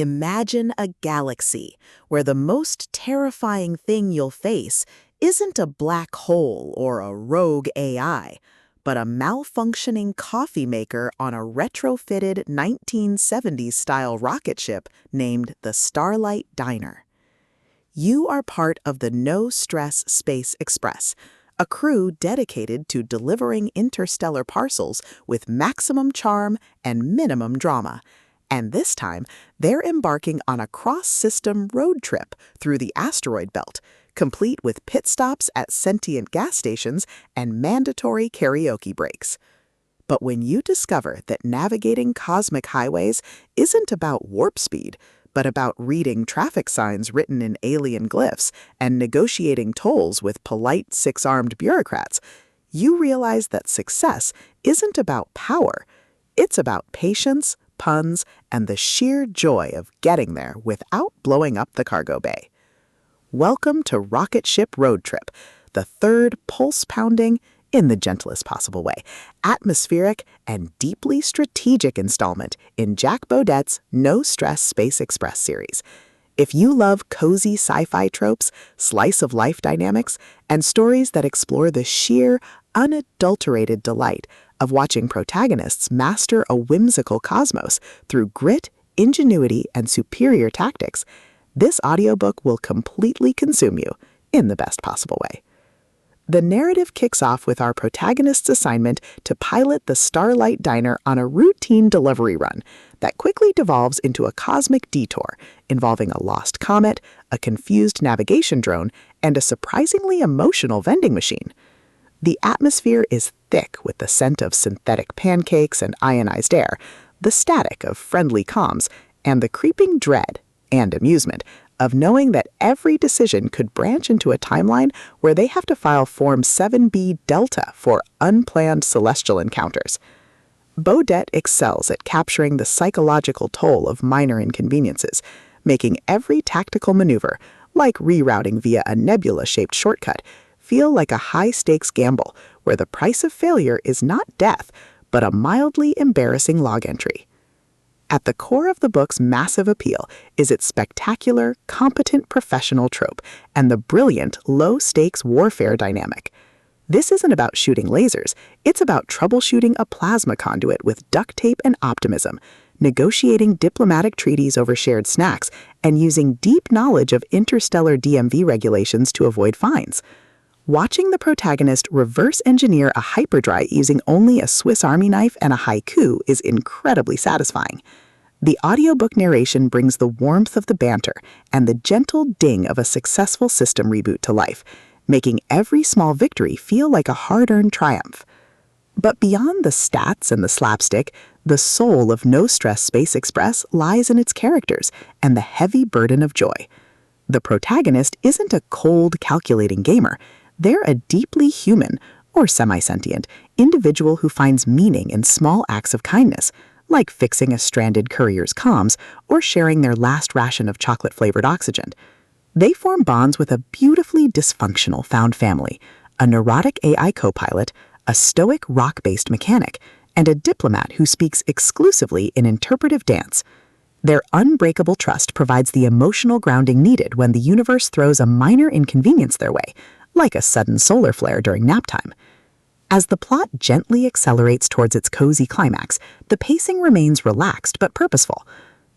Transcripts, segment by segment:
Imagine a galaxy where the most terrifying thing you'll face isn't a black hole or a rogue AI, but a malfunctioning coffee maker on a retrofitted 1970s-style rocket ship named the Starlight Diner. You are part of the No Stress Space Express, a crew dedicated to delivering interstellar parcels with maximum charm and minimum drama. And this time, they're embarking on a cross-system road trip through the asteroid belt, complete with pit stops at sentient gas stations and mandatory karaoke breaks. But when you discover that navigating cosmic highways isn't about warp speed, but about reading traffic signs written in alien glyphs and negotiating tolls with polite six-armed bureaucrats, you realize that success isn't about power. It's about patience, puns, and the sheer joy of getting there without blowing up the cargo bay. Welcome to Rocket Ship Road Trip, the third pulse-pounding, in the gentlest possible way, atmospheric and deeply strategic installment in Jack Bodett's No Stress Space Express series. If you love cozy sci-fi tropes, slice-of-life dynamics, and stories that explore the sheer, unadulterated delight of watching protagonists master a whimsical cosmos through grit, ingenuity, and superior tactics, this audiobook will completely consume you in the best possible way. The narrative kicks off with our protagonist's assignment to pilot the Starlight Diner on a routine delivery run that quickly devolves into a cosmic detour involving a lost comet, a confused navigation drone, and a surprisingly emotional vending machine. The atmosphere is thick with the scent of synthetic pancakes and ionized air, the static of friendly comms, and the creeping dread and amusement of knowing that every decision could branch into a timeline where they have to file Form 7B Delta for unplanned celestial encounters. Bodett excels at capturing the psychological toll of minor inconveniences, making every tactical maneuver, like rerouting via a nebula-shaped shortcut, feel like a high-stakes gamble where the price of failure is not death, but a mildly embarrassing log entry. At the core of the book's massive appeal is its spectacular, competent professional trope and the brilliant, low-stakes warfare dynamic. This isn't about shooting lasers, it's about troubleshooting a plasma conduit with duct tape and optimism, negotiating diplomatic treaties over shared snacks, and using deep knowledge of interstellar DMV regulations to avoid fines. Watching the protagonist reverse engineer a hyperdrive using only a Swiss Army knife and a haiku is incredibly satisfying. The audiobook narration brings the warmth of the banter and the gentle ding of a successful system reboot to life, making every small victory feel like a hard-earned triumph. But beyond the stats and the slapstick, the soul of No Stress Space Express lies in its characters and the heavy burden of joy. The protagonist isn't a cold, calculating gamer. They're a deeply human, or semi-sentient, individual who finds meaning in small acts of kindness, like fixing a stranded courier's comms or sharing their last ration of chocolate-flavored oxygen. They form bonds with a beautifully dysfunctional found family, a neurotic AI co-pilot, a stoic rock-based mechanic, and a diplomat who speaks exclusively in interpretive dance. Their unbreakable trust provides the emotional grounding needed when the universe throws a minor inconvenience their way, like a sudden solar flare during nap time. As the plot gently accelerates towards its cozy climax, the pacing remains relaxed but purposeful.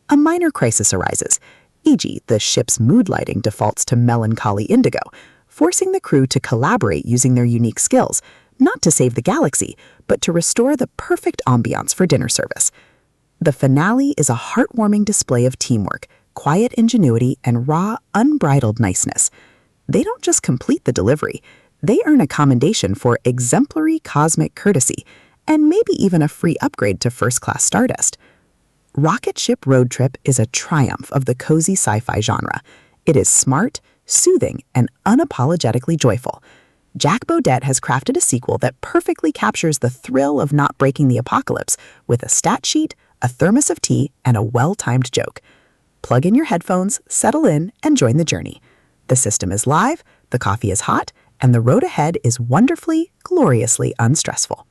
A minor crisis arises, e.g. the ship's mood lighting defaults to melancholy indigo, forcing the crew to collaborate using their unique skills, not to save the galaxy, but to restore the perfect ambiance for dinner service. The finale is a heartwarming display of teamwork, quiet ingenuity, and raw, unbridled niceness. They don't just complete the delivery, they earn a commendation for exemplary cosmic courtesy, and maybe even a free upgrade to first-class Stardust. Rocket Ship Road Trip is a triumph of the cozy sci-fi genre. It is smart, soothing, and unapologetically joyful. Jack Bodett has crafted a sequel that perfectly captures the thrill of not breaking the apocalypse with a stat sheet, a thermos of tea, and a well-timed joke. Plug in your headphones, settle in, and join the journey. The system is live, the coffee is hot, and the road ahead is wonderfully, gloriously unstressful.